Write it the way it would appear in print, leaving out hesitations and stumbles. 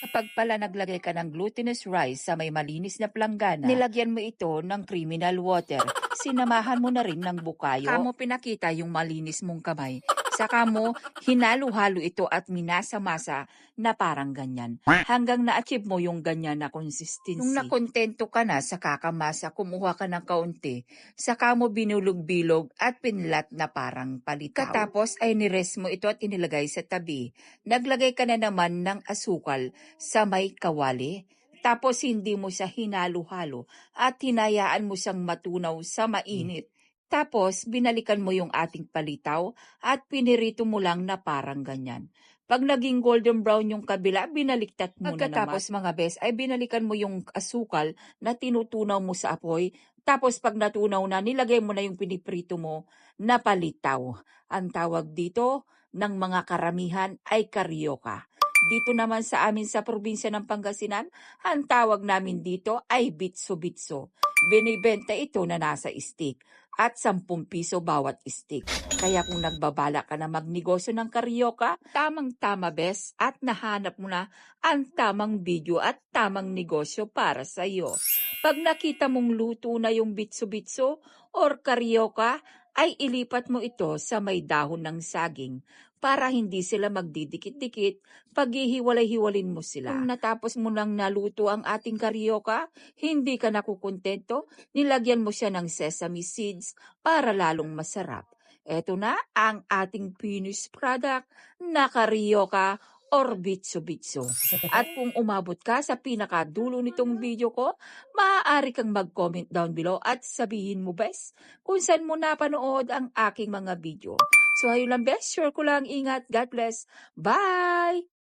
Kapag pala naglagay ka ng glutinous rice sa may malinis na planggana, nilagyan mo ito ng criminal water. Sinamahan mo na rin ng bukayo. Saka mo pinakita yung malinis mong kamay. Saka mo hinalo-halo ito at minasa-masa na parang ganyan. Hanggang na-achieve mo yung ganyan na consistency. Nung nakontento ka na sa kakamasa, kumuha ka ng kaunti. Saka mo binulog-bilog at pinlat na parang palitaw. Katapos ay nires mo ito at inilagay sa tabi. Naglagay ka na naman ng asukal sa may kawali. Tapos hindi mo siya hinalo-halo at hinayaan mo siyang matunaw sa mainit. Tapos binalikan mo yung ating palitaw at pinirito mo lang na parang ganyan. Pag naging golden brown yung kabila, binaliktad mo na naman. Pagkatapos mga bes, ay binalikan mo yung asukal na tinutunaw mo sa apoy. Tapos pag natunaw na, nilagay mo na yung piniprito mo na palitaw. Ang tawag dito ng mga karamihan ay karyoka. Dito naman sa amin sa probinsya ng Pangasinan, ang tawag namin dito ay bitso-bitso. Binibenta ito na nasa stick at 10 piso bawat stick. Kaya kung nagbabala ka na magnegosyo ng karyoka, tamang-tama bes at nahanap mo na ang tamang video at tamang negosyo para sa iyo. Pag nakita mong luto na yung bitso-bitso or karyoka, ay ilipat mo ito sa may dahon ng saging para hindi sila magdidikit-dikit pag hihiwalay-hiwalin mo sila. Kung natapos mo nang naluto ang ating karyoka, hindi ka nakukontento, nilagyan mo siya ng sesame seeds para lalong masarap. Ito na ang ating finished product na karyoka or bitso-bitso. At kung umabot ka sa pinakadulo nitong video ko, maaari kang mag-comment down below at sabihin mo bes kung saan mo napanood ang aking mga video. So ayun lang bes, sure ko lang, ingat, God bless, bye!